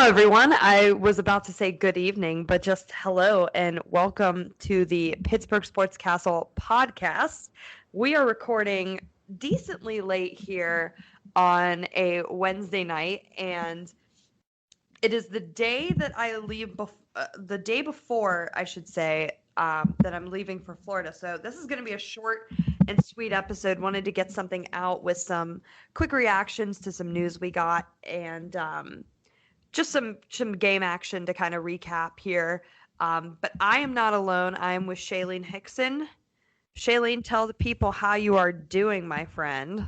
everyone. I was about to say good evening, but just hello and welcome to the Pittsburgh Sports Castle Podcast. We are recording decently late here on a Wednesday night, and it is the day that I leave, the day before, I should say, that I'm leaving for Florida. So this is going to be a short and sweet episode. Wanted to get something out with some quick reactions to some news we got, and just some game action to kind of recap here. But I am not alone. I am with Shalene Hixon. Shalene, tell the people how you are doing, my friend.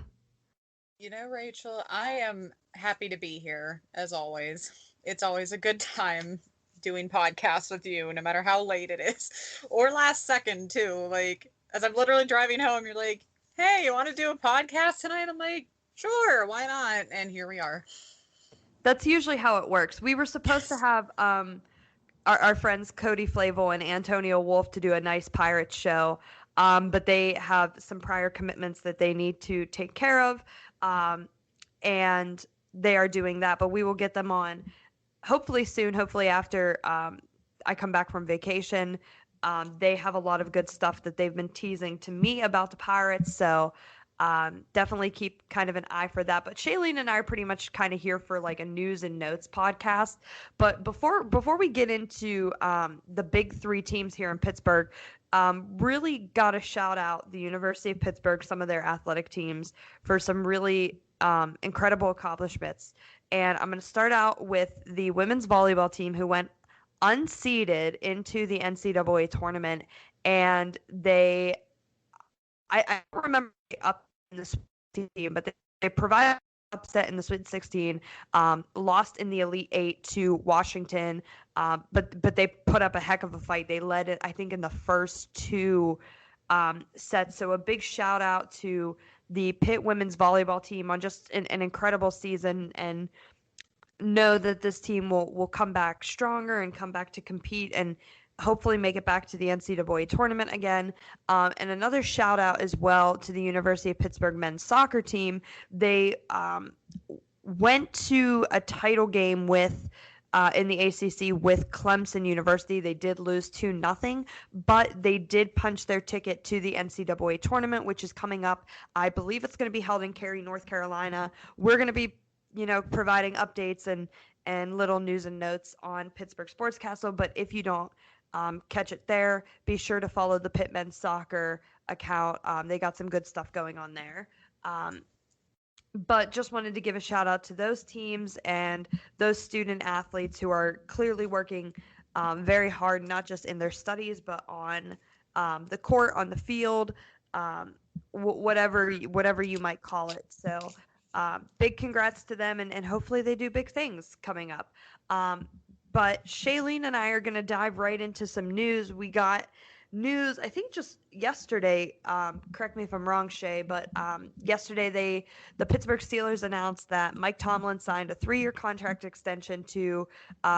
You know, Rachel, I am happy to be here, as always. It's always a good time doing podcasts with you, no matter how late it is. Or last second, too. Like, as I'm literally driving home, you're like, hey, you want to do a podcast tonight? I'm like, sure, why not? And here we are. That's usually how it works. We were supposed to have our friends Cody Flavel and Antonio Wolf to do a nice Pirates show, but they have some prior commitments that they need to take care of, and they are doing that. But we will get them on hopefully soon, hopefully after I come back from vacation. They have a lot of good stuff that they've been teasing to me about the Pirates, so definitely keep kind of an eye for that. But Shalene and I are pretty much kind of here for like a news and notes podcast. But before we get into the big three teams here in Pittsburgh, really got to shout out the University of Pittsburgh, some of their athletic teams for some really incredible accomplishments. And I'm going to start out with the women's volleyball team, who went unseeded into the NCAA tournament, and I don't remember up in the Sweet 16, but they provided upset in the Sweet 16, lost in the Elite 8 to Washington, but they put up a heck of a fight. They led it, I think, in the first two sets. So a big shout out to the Pitt women's volleyball team on just an incredible season, and know that this team will come back stronger and come back to compete and hopefully make it back to the NCAA tournament again. And another shout out as well to the University of Pittsburgh men's soccer team. They went to a title game with in the ACC with Clemson University. They did lose 2-0, but they did punch their ticket to the NCAA tournament, which is coming up. I believe it's going to be held in Cary, North Carolina. We're going to be, providing updates and little news and notes on Pittsburgh Sports Castle. But if you don't catch it there, be sure to follow the Pitt men's soccer account. They got some good stuff going on there. But just wanted to give a shout out to those teams and those student athletes who are clearly working very hard, not just in their studies, but on the court, on the field, whatever you might call it. So big congrats to them, and hopefully they do big things coming up. But Shalene and I are going to dive right into some news. We got news, I think just yesterday, correct me if I'm wrong, Shay, but yesterday the Pittsburgh Steelers announced that Mike Tomlin signed a 3-year contract extension to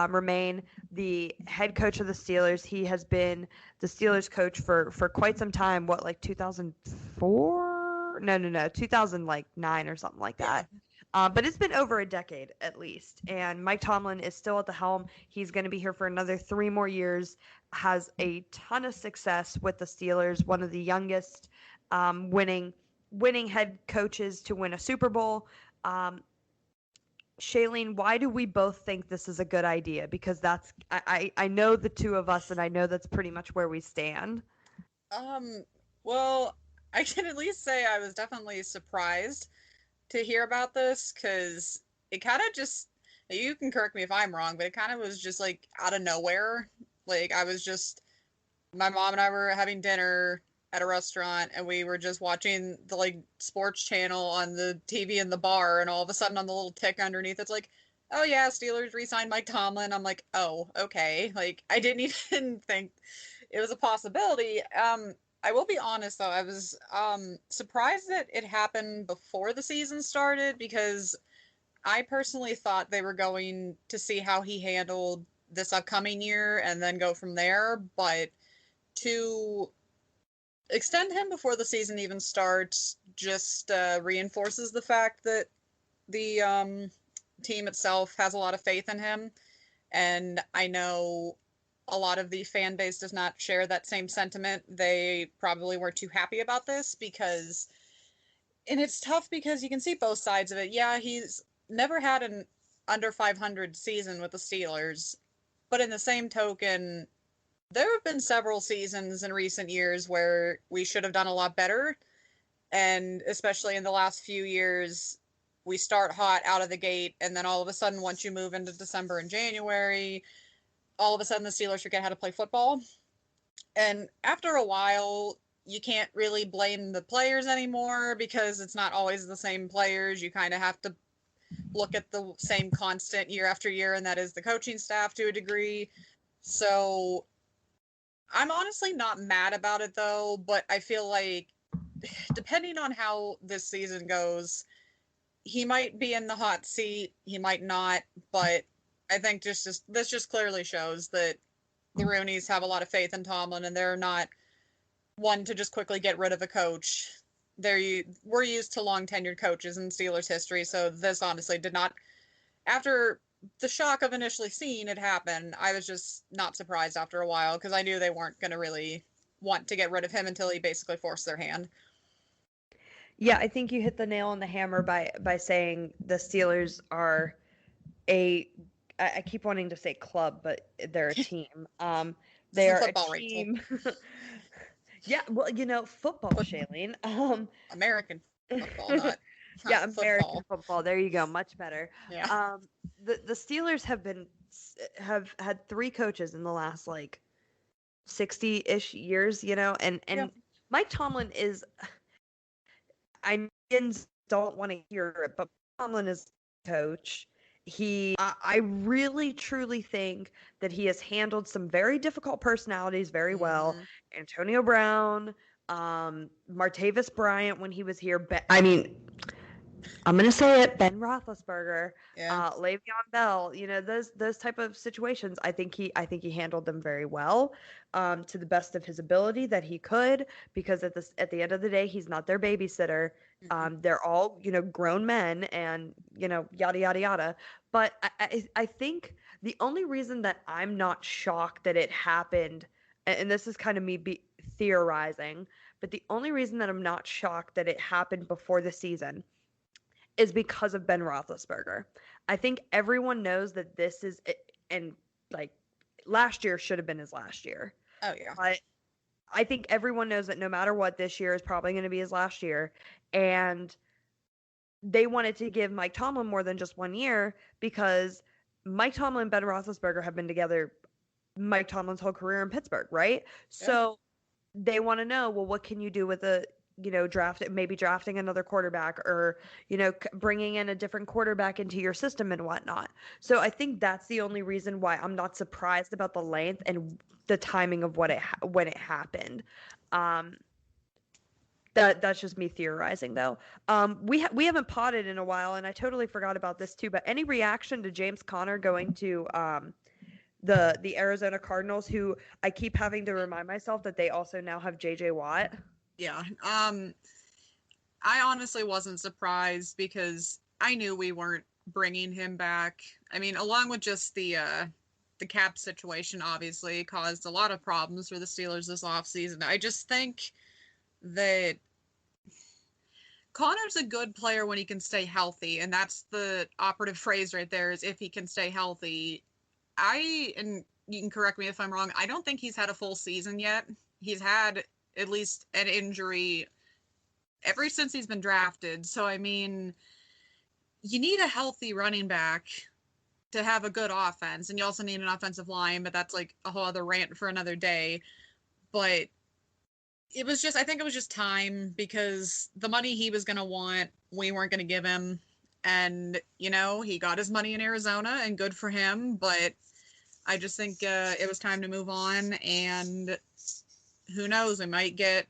remain the head coach of the Steelers. He has been the Steelers coach for quite some time, like 2004? No, 2009 or something like that. But it's been over a decade at least, and Mike Tomlin is still at the helm. He's going to be here for another 3 more years, has a ton of success with the Steelers, one of the youngest winning head coaches to win a Super Bowl. Shalene, why do we both think this is a good idea? Because I know the two of us, and I know that's pretty much where we stand. Well, I can at least say I was definitely surprised to hear about this, because it kind of just, you can correct me if I'm wrong, but it kind of was just like out of nowhere. Like, my mom and I were having dinner at a restaurant, and we were just watching the sports channel on the TV in the bar, and all of a sudden on the little tick underneath it's like, oh yeah, Steelers re-signed Mike Tomlin. I'm like, oh, okay. I didn't even think it was a possibility. I will be honest, though, I was surprised that it happened before the season started, because I personally thought they were going to see how he handled this upcoming year and then go from there. But to extend him before the season even starts just reinforces the fact that the team itself has a lot of faith in him. And I know a lot of the fan base does not share that same sentiment. They probably weren't too happy about this because, and it's tough because you can see both sides of it. Yeah, he's never had an under 500 season with the Steelers, but in the same token, there have been several seasons in recent years where we should have done a lot better. And especially in the last few years, we start hot out of the gate, and then all of a sudden, once you move into December and January, all of a sudden the Steelers forget how to play football. And after a while, you can't really blame the players anymore because it's not always the same players. You kind of have to look at the same constant year after year, and that is the coaching staff to a degree. So I'm honestly not mad about it though, but I feel like depending on how this season goes, he might be in the hot seat, he might not, but I think this just clearly shows that the Rooneys have a lot of faith in Tomlin, and they're not one to just quickly get rid of a coach. We're used to long tenured coaches in Steelers history, so this honestly did not. After the shock of initially seeing it happen, I was just not surprised after a while because I knew they weren't going to really want to get rid of him until he basically forced their hand. Yeah, I think you hit the nail on the hammer by saying the Steelers are I keep wanting to say club, but they're a team. They are football, a team. Rachael. Yeah, well, football, Shalene. American football, not yeah, football. American football. There you go, much better. Yeah. The Steelers have had 3 coaches in the last 60-ish years, and Yeah. Mike Tomlin is. I don't want to hear it, but Tomlin is coach. I really truly think that he has handled some very difficult personalities very well. Mm-hmm. Antonio Brown, Martavis Bryant when he was here. I'm going to say it, Ben Roethlisberger, Le'Veon Bell. Those type of situations. I think he handled them very well, to the best of his ability that he could. Because at the end of the day, he's not their babysitter. They're all grown men, and yada yada yada. But I think the only reason that I'm not shocked that it happened, and this is kind of me theorizing, but the only reason that I'm not shocked that it happened before the season is because of Ben Roethlisberger. I think everyone knows that this is, and last year should have been his last year. Oh yeah. But I think everyone knows that no matter what, this year is probably going to be his last year. And they wanted to give Mike Tomlin more than just 1 year because Mike Tomlin and Ben Roethlisberger have been together Mike Tomlin's whole career in Pittsburgh, right? Yeah. So they want to know, well, what can you do with drafting another quarterback, or, bringing in a different quarterback into your system and whatnot. So I think that's the only reason why I'm not surprised about the length and the timing of when it happened. That's just me theorizing, though. We haven't potted in a while, and I totally forgot about this too. But any reaction to James Conner going to the Arizona Cardinals, who I keep having to remind myself that they also now have J.J. Watt? Yeah. I honestly wasn't surprised because I knew we weren't bringing him back. I mean, along with just the cap situation, obviously caused a lot of problems for the Steelers this offseason. I just think that Connor's a good player when he can stay healthy, and that's the operative phrase right there, is if he can stay healthy. And you can correct me if I'm wrong, I don't think he's had a full season yet. He's had at least an injury ever since he's been drafted. So, I mean, you need a healthy running back to have a good offense, and you also need an offensive line, but that's a whole other rant for another day. But I think it was just time, because the money he was going to want, we weren't going to give him. And, he got his money in Arizona, and good for him, but I just think it was time to move on, and who knows, we might get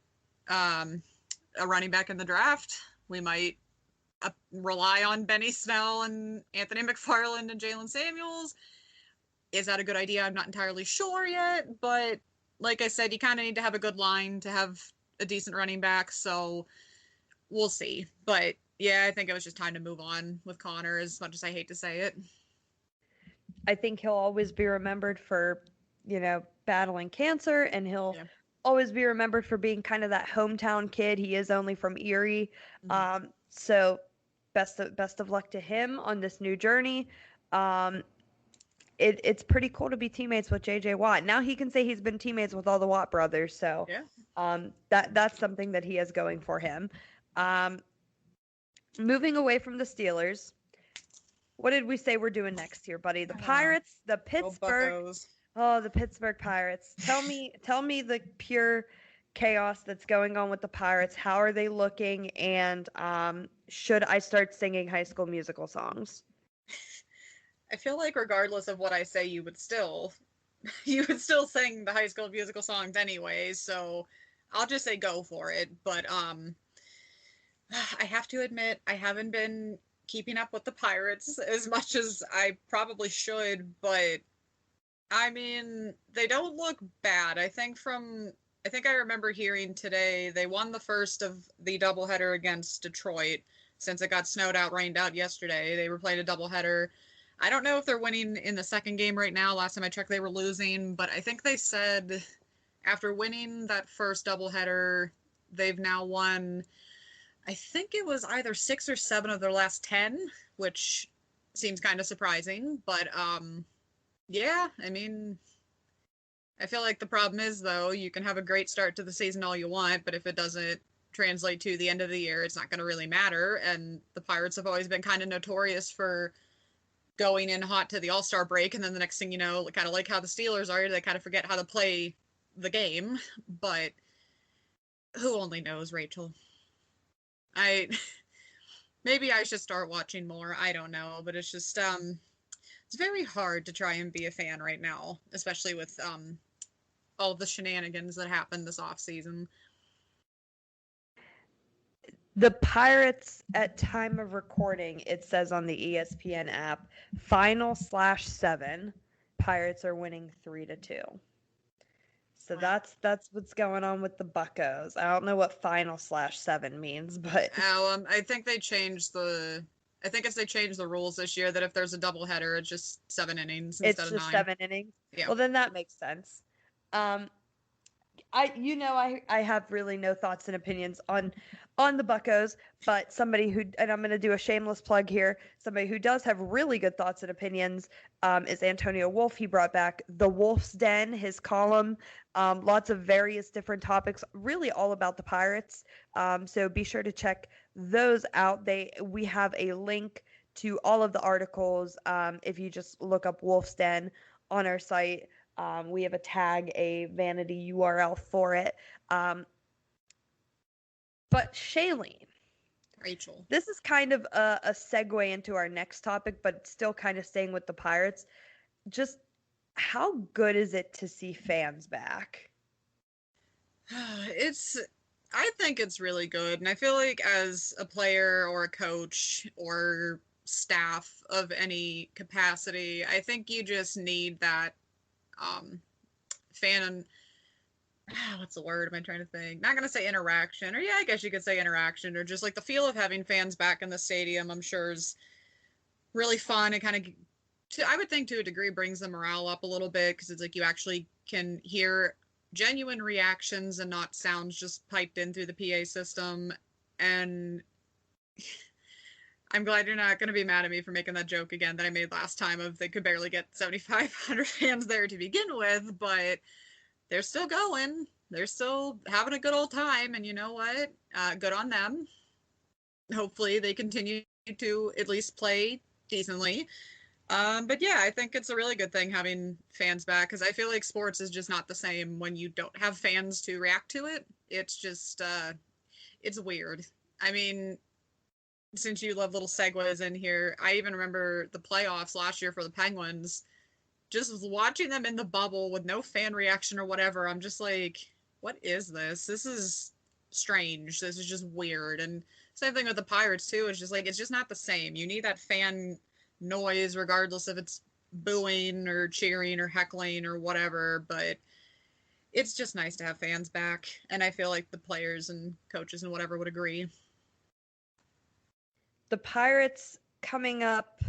a running back in the draft. We might rely on Benny Snell and Anthony McFarland and Jalen Samuels. Is that a good idea? I'm not entirely sure yet, but like I said, you kind of need to have a good line to have a decent running back, so we'll see. But yeah, I think it was just time to move on with Connor, as much as I hate to say it. I think he'll always be remembered for, battling cancer, and he'll always be remembered for being kind of that hometown kid. He is only from Erie. So best of luck to him on this new journey. It's pretty cool to be teammates with JJ Watt. Now he can say he's been teammates with all the Watt brothers. So that's something that he has going for him. Moving away from the Steelers, what did we say we're doing next here, buddy? The Pirates, the Pittsburgh. Oh, the Pittsburgh Pirates. Tell me the pure chaos that's going on with the Pirates. How are they looking? And should I start singing High School Musical songs? I feel like regardless of what I say, you would still sing the High School Musical songs anyway. So I'll just say go for it. But I have to admit, I haven't been keeping up with the Pirates as much as I probably should, but I mean, they don't look bad. I think I remember hearing today they won the first of the doubleheader against Detroit since it got snowed out, rained out yesterday. They were playing a doubleheader. I don't know if they're winning in the second game right now. Last time I checked, they were losing, but I think they said after winning that first doubleheader, they've now won, I think it was either 6 or 7 of their last 10, which seems kind of surprising. But yeah, I mean, I feel like the problem is, though, you can have a great start to the season all you want, but if it doesn't translate to the end of the year, it's not going to really matter. And the Pirates have always been kind of notorious for going in hot to the All-Star break, and then the next thing you know, kind of like how the Steelers are, they kind of forget how to play the game. But who only knows, Rachel? Maybe I should start watching more. I don't know, but it's just it's very hard to try and be a fan right now, especially with all the shenanigans that happened this off season. The Pirates, at time of recording, it says on the ESPN app, final/7. Pirates are winning 3-2. So that's what's going on with the Buccos. I don't know what final/7 means, but I think they changed the. I think they changed the rules this year that if there's a doubleheader, it's just 7 innings instead of 9. It's just 7 innings. Yeah. Well, then that makes sense. I have really no thoughts and opinions on the Buccos, but somebody who, and I'm going to do a shameless plug here, somebody who does have really good thoughts and opinions is Antonio Wolf. He brought back The Wolf's Den, his column, lots of various different topics, really all about the Pirates. So be sure to check those out. We have a link to all of the articles if you just look up Wolf's Den on our site. We have a vanity URL for it. But Shalene, Rachael, this is kind of a segue into our next topic, but still kind of staying with the Pirates. Just how good is it to see fans back? I think it's really good. And I feel like as a player or a coach or staff of any capacity, I think you just need that fan, what's the word am I trying to think? Not going to say interaction, or yeah, I guess you could say interaction, or just like the feel of having fans back in the stadium, I'm sure is really fun. It kind of, I would think to a degree, brings the morale up a little bit, because it's like you actually can hear genuine reactions and not sounds just piped in through the PA system. And I'm glad you're not going to be mad at me for making that joke again that I made last time of they could barely get 7,500 fans there to begin with, but they're still going. They're still having a good old time, and you know what? Good on them. Hopefully they continue to at least play decently. But yeah, I think it's a really good thing having fans back, because I feel like sports is just not the same when you don't have fans to react to it. It's just, it's weird. I mean, since you love little segues in here, I even remember the playoffs last year for the Penguins, just watching them in the bubble with no fan reaction or whatever. I'm just like, what is this? This is strange. This is just weird. And same thing with the Pirates too. It's just like, it's just not the same. You need that fan noise regardless if it's booing or cheering or heckling or whatever, but it's just nice to have fans back. And I feel like the players and coaches and whatever would agree. The Pirates coming up,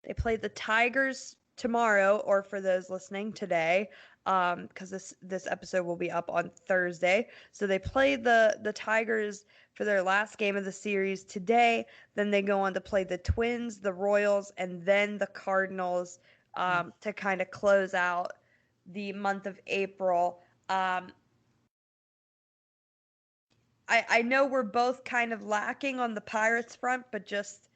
they play the Tigers tomorrow, or for those listening today, because this episode will be up on Thursday. So they play the Tigers for their last game of the series today. Then they go on to play the Twins, the Royals, and then the Cardinals to kind of close out the month of April. I know we're both kind of lacking on the Pirates front, but just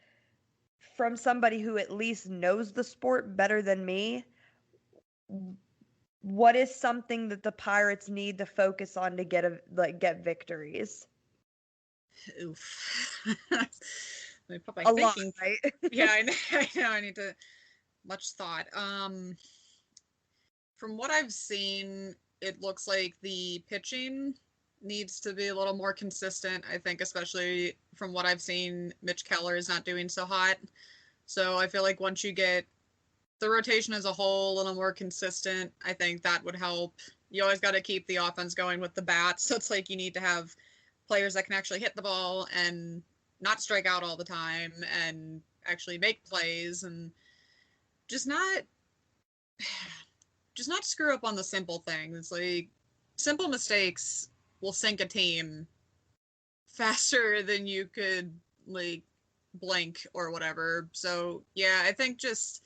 from somebody who at least knows the sport better than me, what is something that the Pirates need to focus on to get victories? Oof. Let me put my A thinking. Lot, right? Yeah, I know. I need to much thought. From what I've seen, it looks like the pitching needs to be a little more consistent. I think, especially from what I've seen, Mitch Keller is not doing so hot. So I feel like once you get the rotation as a whole a little more consistent, I think that would help. You always got to keep the offense going with the bats. So it's like you need to have players that can actually hit the ball and not strike out all the time and actually make plays and just not screw up on the simple things. Like, simple mistakes will sink a team faster than you could, like, blink or whatever. So, yeah, I think just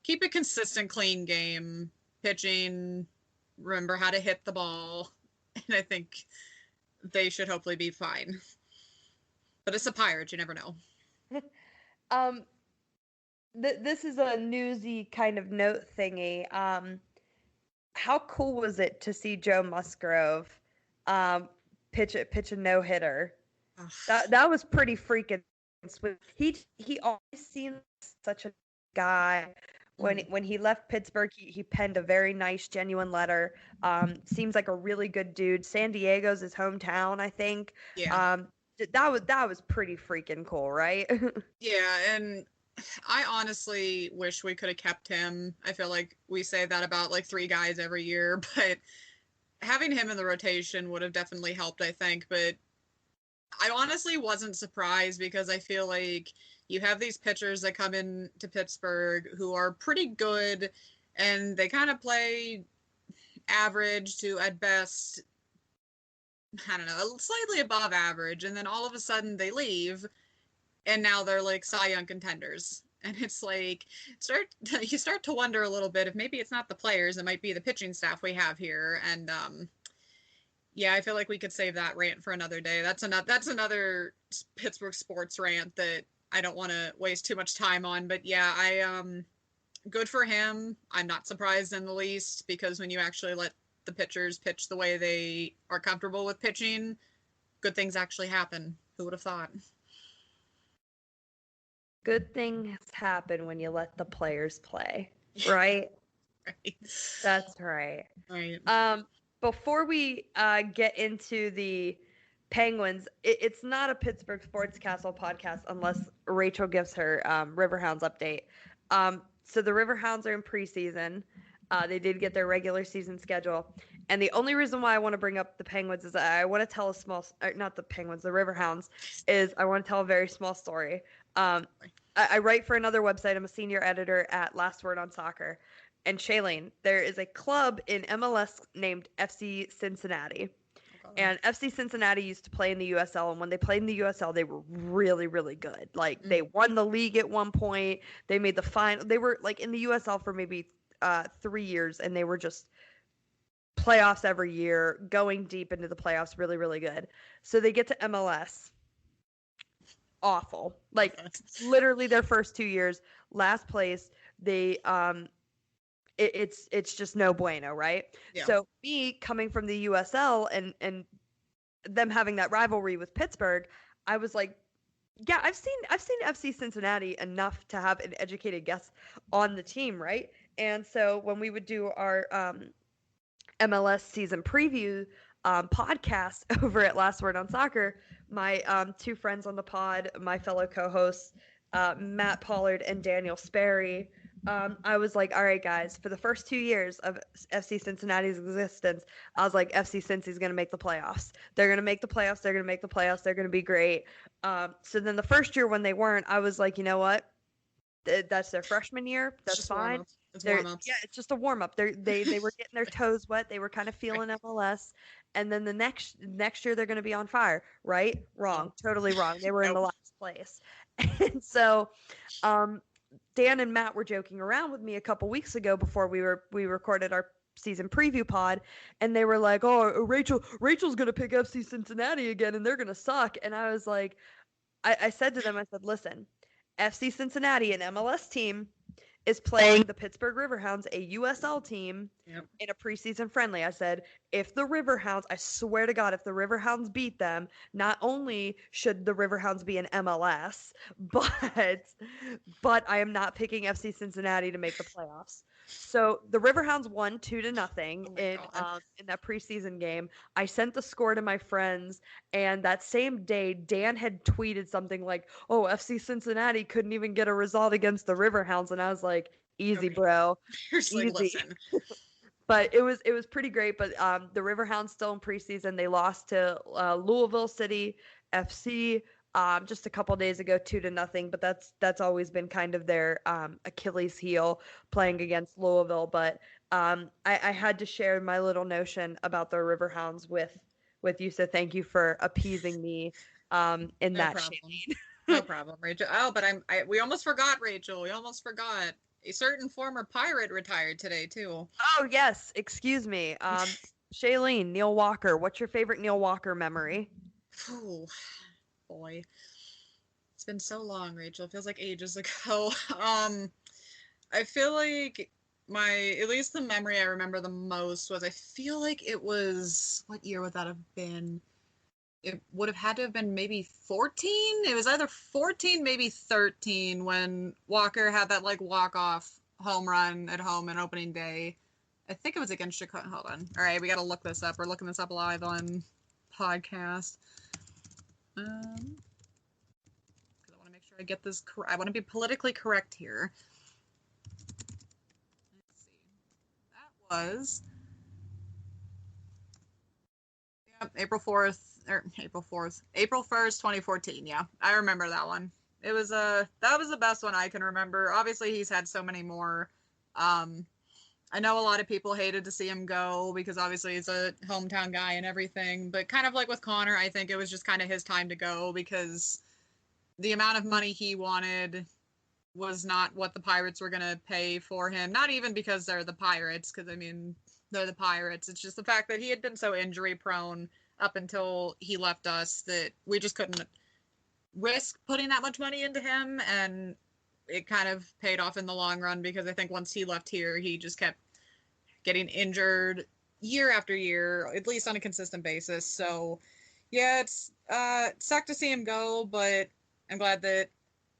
keep a consistent, clean game. Pitching, remember how to hit the ball. And I think they should hopefully be fine. But it's the Pirates, you never know. This is a newsy kind of note thingy. How cool was it to see Joe Musgrove pitch a no-hitter? That was pretty freaking sweet. He always seemed such a guy. When he left Pittsburgh, he penned a very nice, genuine letter. Seems like a really good dude. San Diego's his hometown, I think. Yeah. That was pretty freaking cool, right? Yeah, and I honestly wish we could have kept him. I feel like we say that about like 3 guys every year, but having him in the rotation would have definitely helped, I think. But I honestly wasn't surprised because I feel like you have these pitchers that come in to Pittsburgh who are pretty good and they kind of play average to, at best, I don't know, slightly above average. And then all of a sudden they leave and now they're like Cy Young contenders. And it's like, you start to wonder a little bit if maybe it's not the players, it might be the pitching staff we have here. And yeah, I feel like we could save that rant for another day. That's another Pittsburgh sports rant that I don't want to waste too much time on. But yeah, good for him. I'm not surprised in the least, because when you actually let the pitchers pitch the way they are comfortable with pitching, good things actually happen. Who would have thought? Good things happen when you let the players play, right? Right. That's right. Right. Before we get into the Penguins, it's not a Pittsburgh Sports Castle podcast unless Rachael gives her Riverhounds update. So the Riverhounds are in preseason. They did get their regular season schedule. And the only reason why I want to bring up the Penguins is I want to tell not the Penguins, the Riverhounds, is I want to tell a very small story. I write for another website. I'm a senior editor at Last Word on Soccer. And Shalene, there is a club in MLS named FC Cincinnati. And FC Cincinnati used to play in the USL, and when they played in the USL, they were really, really good. Like, they won the league at one point. They made the final. They were, like, in the USL for maybe 3 years, and they were just playoffs every year, going deep into the playoffs, really, really good. So they get to MLS. Awful. Like, literally their first 2 years, last place, they it's just no bueno, right? Yeah. So me coming from the USL and them having that rivalry with Pittsburgh, I was like, yeah, I've seen FC Cincinnati enough to have an educated guess on the team, right? And so when we would do our MLS season preview podcast over at Last Word on Soccer, my 2 friends on the pod, my fellow co-hosts, Matt Pollard and Daniel Sperry, I was like, all right, guys, for the first 2 years of FC Cincinnati's existence, I was like, FC Cincy's going to make the playoffs. They're going to make the playoffs. They're going to make the playoffs. They're going to be great. So then the first year when they weren't, I was like, you know what? That's their freshman year. That's fine. It's warm-ups. Yeah, it's just a warm-up. They were getting their toes wet. They were kind of feeling MLS, and then the next year they're going to be on fire. Right? Wrong. Totally wrong. They were in the last place, and so, Dan and Matt were joking around with me a couple weeks ago before we recorded our season preview pod, and they were like, "Oh, Rachel's going to pick FC Cincinnati again, and they're going to suck." And I was like, I said to them, I said, "Listen, FC Cincinnati, an MLS team, is playing the Pittsburgh Riverhounds, a USL team, in a preseason friendly." I said, if the Riverhounds, I swear to God, if the Riverhounds beat them, not only should the Riverhounds be in MLS, but I am not picking FC Cincinnati to make the playoffs. So the Riverhounds won 2-0 in that preseason game. I sent the score to my friends, and that same day, Dan had tweeted something like, "Oh, FC Cincinnati couldn't even get a result against the Riverhounds," and I was like, "Easy, bro, Seriously, easy." listen. But it was pretty great. But the Riverhounds still in preseason. They lost to Louisville City FC just a couple days ago, 2-0. But that's always been kind of their Achilles heel, playing against Louisville. But I had to share my little notion about the Riverhounds with you. So thank you for appeasing me in that, Shalene. No problem, Rachel. Oh, but we almost forgot, Rachel. We almost forgot. A certain former Pirate retired today, too. Oh, yes. Excuse me. Shalene, Neil Walker. What's your favorite Neil Walker memory? Oh, boy. It's been so long, Rachel. It feels like ages ago. I feel like at least the memory I remember the most was, I feel like it was, what year would that have been? It would have had to have been maybe 14. It was either 14, maybe 13 when Walker had that walk-off home run at home in opening day. I think it was against Chicago. Hold on. All right, we got to look this up. We're looking this up live on podcast. I want to make sure I get this correct. I want to be politically correct here. Let's see. That was April 1st, 2014. Yeah, I remember that one. That was the best one I can remember. Obviously, he's had so many more. I know a lot of people hated to see him go because obviously he's a hometown guy and everything, but kind of like with Connor, I think it was just kind of his time to go because the amount of money he wanted was not what the Pirates were going to pay for him. Not even because they're the Pirates, because, I mean, they're the Pirates. It's just the fact that he had been so injury prone up until he left us that we just couldn't risk putting that much money into him, and it kind of paid off in the long run because I think once he left here, he just kept getting injured year after year, at least on a consistent basis. So, yeah, it's sucked to see him go, but I'm glad that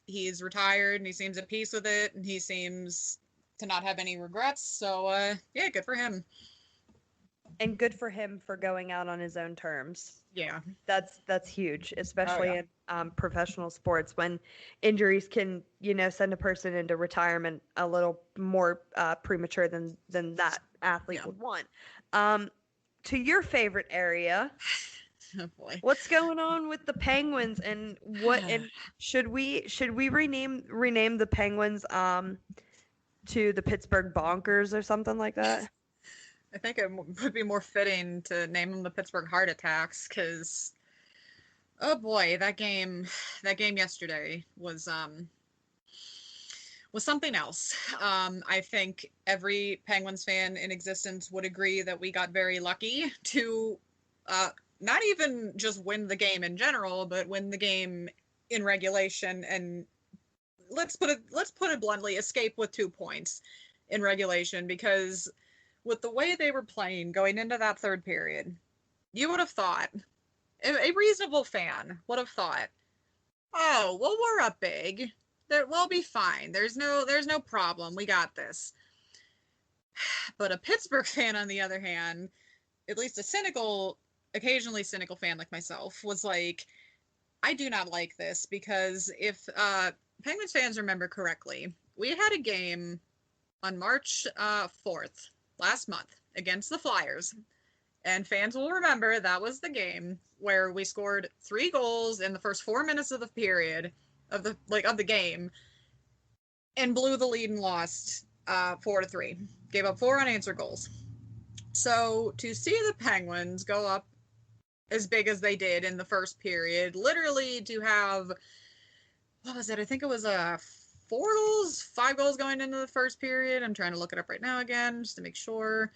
he's retired and he seems at peace with it, and he seems to not have any regrets. So, yeah, good for him. And good for him for going out on his own terms. Yeah. That's huge, especially in professional sports when injuries can, send a person into retirement a little more premature than that athlete would want. To your favorite area. Oh boy. What's going on with the Penguins and should we rename the Penguins to the Pittsburgh Bonkers or something like that? I think it would be more fitting to name them the Pittsburgh Heart Attacks because, oh boy, that game yesterday was something else. I think every Penguins fan in existence would agree that we got very lucky to not even just win the game in general, but win the game in regulation, and let's put it bluntly, escape with 2 points in regulation, because with the way they were playing going into that third period, you would have thought, a reasonable fan would have thought, oh, well, we're up big. We'll be fine. There's no problem. We got this. But a Pittsburgh fan, on the other hand, at least occasionally cynical fan like myself, was like, I do not like this, because if Penguins fans remember correctly, we had a game on March 4th, last month, against the Flyers, and fans will remember that was the game where we scored 3 goals in the first 4 minutes of the period of the game and blew the lead and lost 4-3. Gave up 4 unanswered goals. So to see the Penguins go up as big as they did in the first period, literally to have, what was it? I think it was 5 goals going into the first period. I'm trying to look it up right now again just to make sure.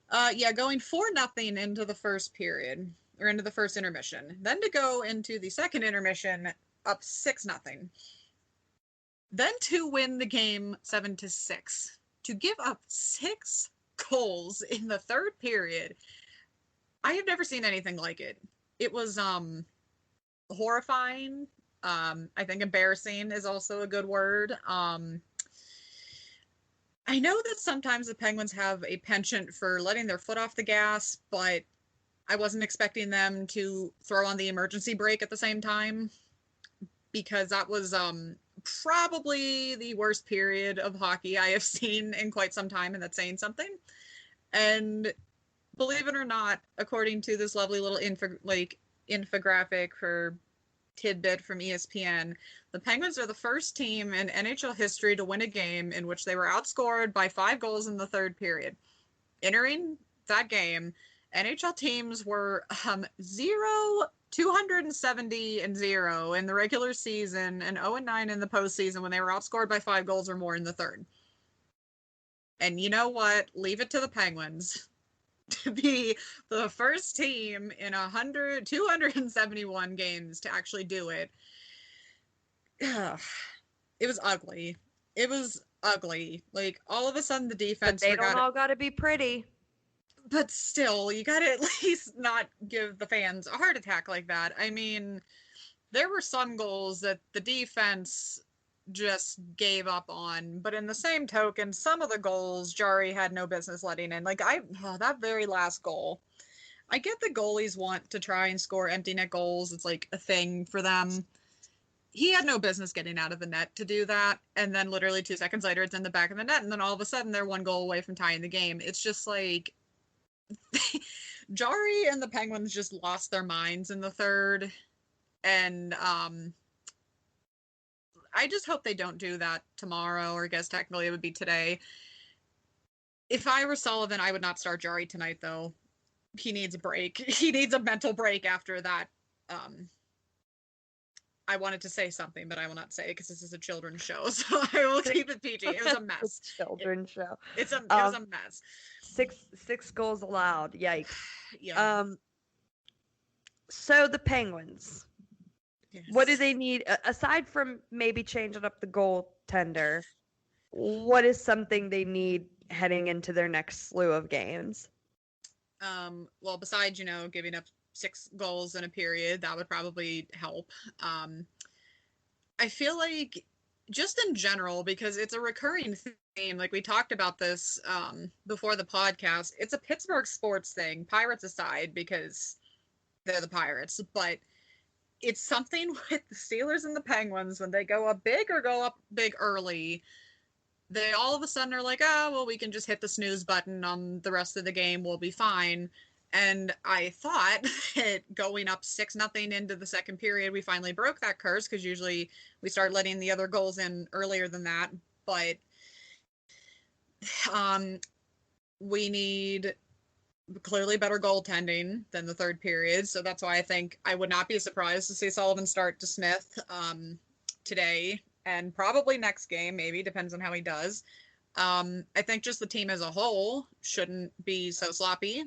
Going 4-0 into the first period, or into the first intermission. Then to go into the second intermission up 6-0. Then to win the game 7-6. To give up 6 goals in the third period, I have never seen anything like it. It was horrifying. I think embarrassing is also a good word. I know that sometimes the Penguins have a penchant for letting their foot off the gas, but I wasn't expecting them to throw on the emergency brake at the same time, because that was probably the worst period of hockey I have seen in quite some time, and that's saying something. And believe it or not, according to this lovely little infographic or tidbit from ESPN, the Penguins are the first team in NHL history to win a game in which they were outscored by 5 goals in the third period. Entering that game, NHL teams were 270-0 in the regular season and 0-9 in the postseason when they were outscored by 5 goals or more in the third. And you know what? Leave it to the Penguins to be the first team in 271 games to actually do it. It was ugly. It was ugly. Like, all of a sudden the defense... But they don't all gotta be pretty. But still, you gotta at least not give the fans a heart attack like that. I mean, there were some goals that the defense just gave up on, but in the same token, some of the goals Jarry had no business letting in. Like, that very last goal, I get the goalies want to try and score empty net goals. It's like a thing for them. He had no business getting out of the net to do that, and then literally 2 seconds later, it's in the back of the net, and then all of a sudden, they're 1 goal away from tying the game. It's just like... Jarry and the Penguins just lost their minds in the third, and I just hope they don't do that tomorrow, or I guess technically it would be today. If I were Sullivan, I would not start Jarry tonight, though. He needs a break. He needs a mental break after that. I wanted to say something, but I will not say it because this is a children's show, so I will keep it PG. It was a mess. Children's show. It was a mess. 6 goals allowed. Yikes. Yeah. So the Penguins. Yes. What do they need aside from maybe changing up the goaltender? What is something they need heading into their next slew of games? Well, besides, giving up 6 goals in a period, that would probably help. I feel like just in general, because it's a recurring theme, like we talked about this before the podcast, it's a Pittsburgh sports thing, Pirates aside, because they're the Pirates, but it's something with the Steelers and the Penguins when they go up big or go up big early. They all of a sudden are like, oh, well, we can just hit the snooze button on the rest of the game. We'll be fine. And I thought that going up 6-0 into the second period, we finally broke that curse, because usually we start letting the other goals in earlier than that. But we need clearly better goaltending than the third period. So that's why I think I would not be surprised to see Sullivan start to Smith today, and probably next game, maybe, depends on how he does. I think just the team as a whole shouldn't be so sloppy.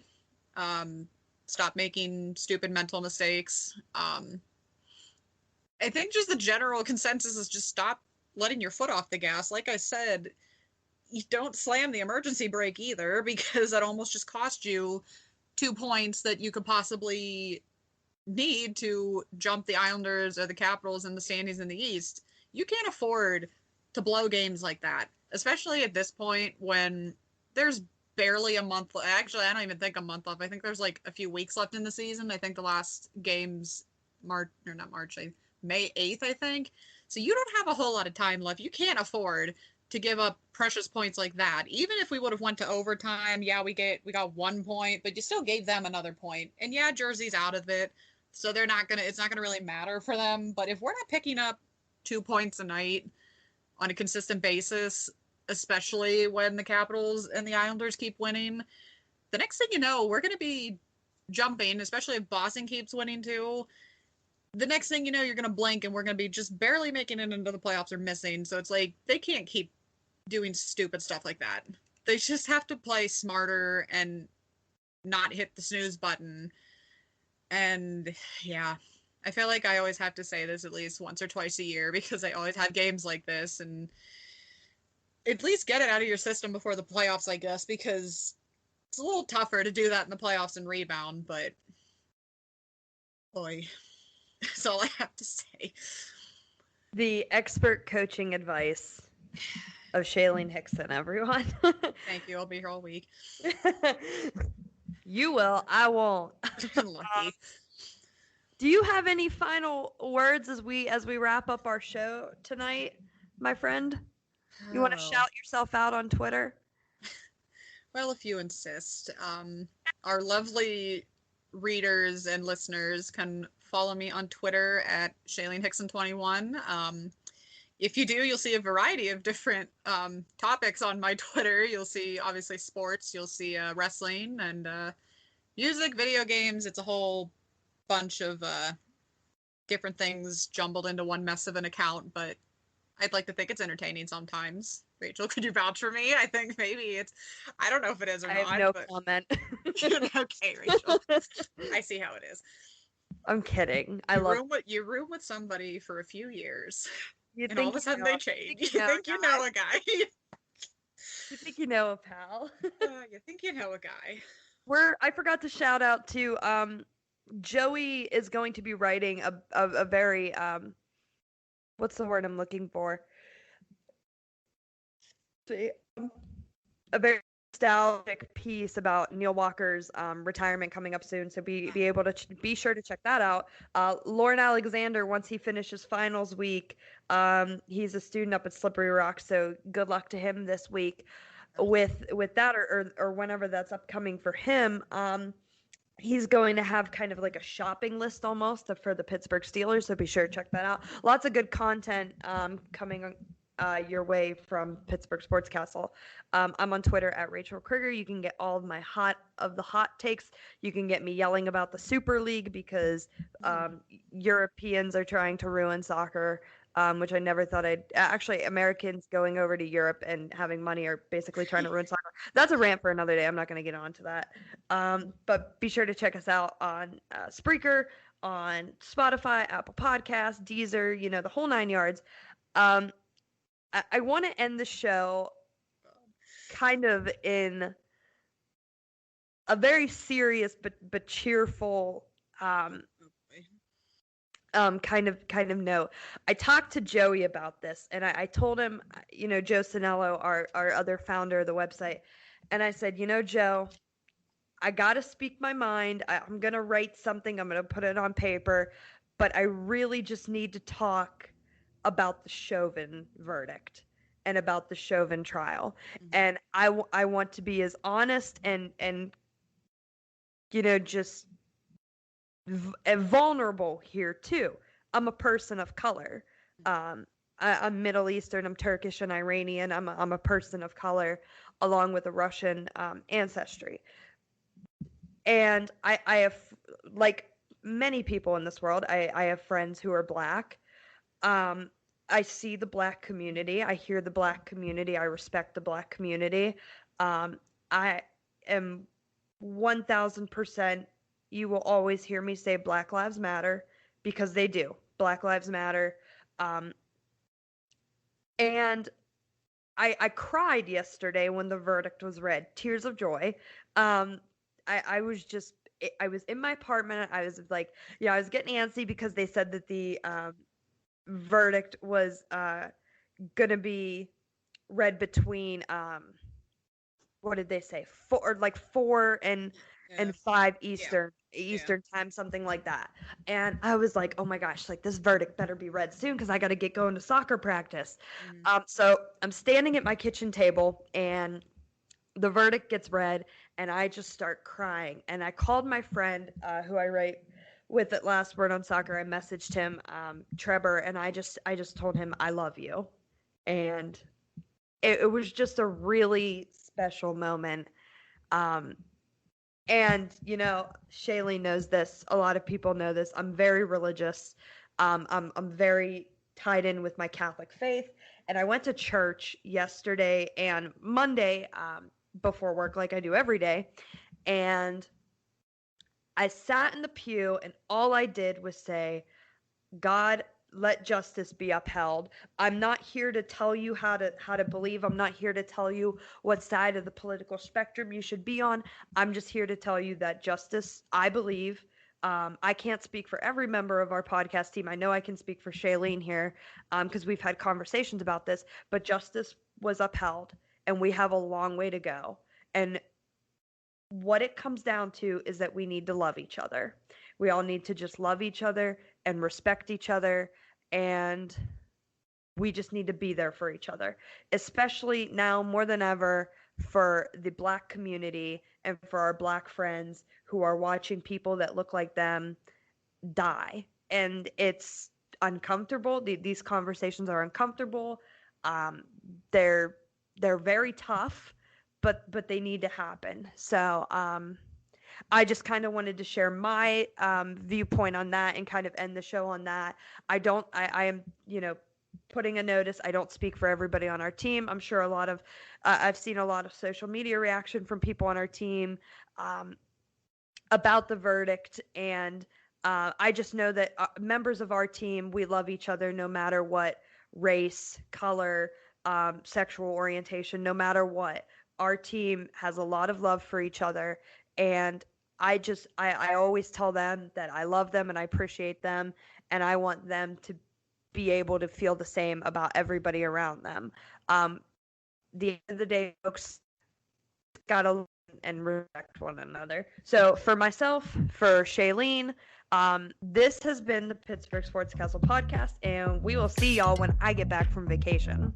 Stop making stupid mental mistakes. I think just the general consensus is just stop letting your foot off the gas. Like I said, you don't slam the emergency brake either, because that almost just cost you 2 points that you could possibly need to jump the Islanders or the Capitals in the standings in the East. You can't afford to blow games like that, especially at this point when there's barely a month. Actually, I don't even think a month left. I think there's like a few weeks left in the season. I think the last game's May 8th, I think. So you don't have a whole lot of time left. You can't afford to give up precious points like that. Even if we would have went to overtime, yeah, we got 1 point, but you still gave them another point. And yeah, Jersey's out of it, so it's not gonna really matter for them. But if we're not picking up 2 points a night on a consistent basis, especially when the Capitals and the Islanders keep winning. The next thing you know, we're going to be jumping, especially if Boston keeps winning too. The next thing you know, you're going to blink and we're going to be just barely making it into the playoffs or missing. So it's like they can't keep doing stupid stuff like that. They just have to play smarter and not hit the snooze button. And yeah, I feel like I always have to say this at least once or twice a year because I always have games like this, and at least get it out of your system before the playoffs, I guess, because it's a little tougher to do that in the playoffs and rebound, but boy, that's all I have to say. The expert coaching advice of Shalene Hixon, everyone. Thank you. I'll be here all week. You will. I won't. Lucky. Do you have any final words as we wrap up our show tonight, my friend? You want to shout yourself out on Twitter? Well, if you insist. Our lovely readers and listeners can follow me on Twitter at ShaleneHixon21. If you do, you'll see a variety of different topics on my Twitter. You'll see, obviously, sports. You'll see wrestling and music, video games. It's a whole bunch of different things jumbled into one mess of an account, but I'd like to think it's entertaining sometimes. Rachel, could you vouch for me? I think maybe it's, I don't know if it is or not. I have no comment. Okay, Rachel. I see how it is. I'm kidding. You room with somebody for a few years, and all of a sudden they change. You think you know a guy. You think you know a pal. You think you know a guy. I forgot to shout out to Joey is going to be writing a very what's the word I'm looking for? A very nostalgic piece about Neil Walker's retirement coming up soon, so be able to be sure to check that out. Lauren Alexander, once he finishes finals week, he's a student up at Slippery Rock, so good luck to him this week with that or whenever that's upcoming for him. He's going to have kind of like a shopping list almost for the Pittsburgh Steelers, so be sure to check that out. Lots of good content coming your way from Pittsburgh Sports Castle. I'm on Twitter at Rachael Kriger. You can get all of my hot takes. You can get me yelling about the Super League because Europeans are trying to ruin soccer, which I never thought actually, Americans going over to Europe and having money are basically trying to ruin soccer. That's a rant for another day. I'm not going to get onto that. But be sure to check us out on Spreaker, on Spotify, Apple Podcasts, Deezer, the whole 9 yards. I want to end the show kind of in a very serious but cheerful kind of note. I talked to Joey about this, and I told him, Joe Sinello, our other founder of the website, and I said, Joe, I got to speak my mind. I'm going to write something. I'm going to put it on paper, but I really just need to talk about the Chauvin verdict and about the Chauvin trial. Mm-hmm. And I want to be as honest and just vulnerable here too. I'm a person of color. I'm Middle Eastern, I'm Turkish and Iranian. I'm a person of color along with a Russian ancestry. And I have, like many people in this world, I have friends who are Black. I see the Black community. I hear the Black community. I respect the Black community. I am 1000%. You will always hear me say Black Lives Matter because they do. Black Lives Matter. And I cried yesterday when the verdict was read. Tears of joy. I was in my apartment. I was like, I was getting antsy because they said that the verdict was gonna be read between what did they say, 4 and 5 Eastern time, something like that. And I was like, oh my gosh, like this verdict better be read soon because I got to get going to soccer practice. So I'm standing at my kitchen table and the verdict gets read and I just start crying. And I called my friend who I write with at Last Word on Soccer. I messaged him, Trevor, and I just told him I love you. And it was just a really special moment. And, you know, Shalene knows this. A lot of people know this. I'm very religious. I'm very tied in with my Catholic faith. And I went to church yesterday and Monday before work, like I do every day. And I sat in the pew, and all I did was say, God, let justice be upheld. I'm not here to tell you how to believe. I'm not here to tell you what side of the political spectrum you should be on. I'm just here to tell you that justice, I believe. I can't speak for every member of our podcast team. I know I can speak for Shalene here because we've had conversations about this, but justice was upheld, and we have a long way to go. And what it comes down to is that we need to love each other. We all need to just love each other and respect each other, and we just need to be there for each other, especially now more than ever for the Black community and for our Black friends who are watching people that look like them die. And it's uncomfortable. These conversations are uncomfortable. They're very tough, but they need to happen. So I just kind of wanted to share my viewpoint on that and kind of end the show on that. I am, you know, putting a notice. I don't speak for everybody on our team. I'm sure I've seen a lot of social media reaction from people on our team about the verdict. And I just know that members of our team, we love each other no matter what race, color, sexual orientation, no matter what. Our team has a lot of love for each other, and I always tell them that I love them and I appreciate them, and I want them to be able to feel the same about everybody around them. The end of the day, folks, gotta love and respect one another. So for myself, for Shalene, this has been the Pittsburgh Sports Castle Podcast, and we will see y'all when I get back from vacation.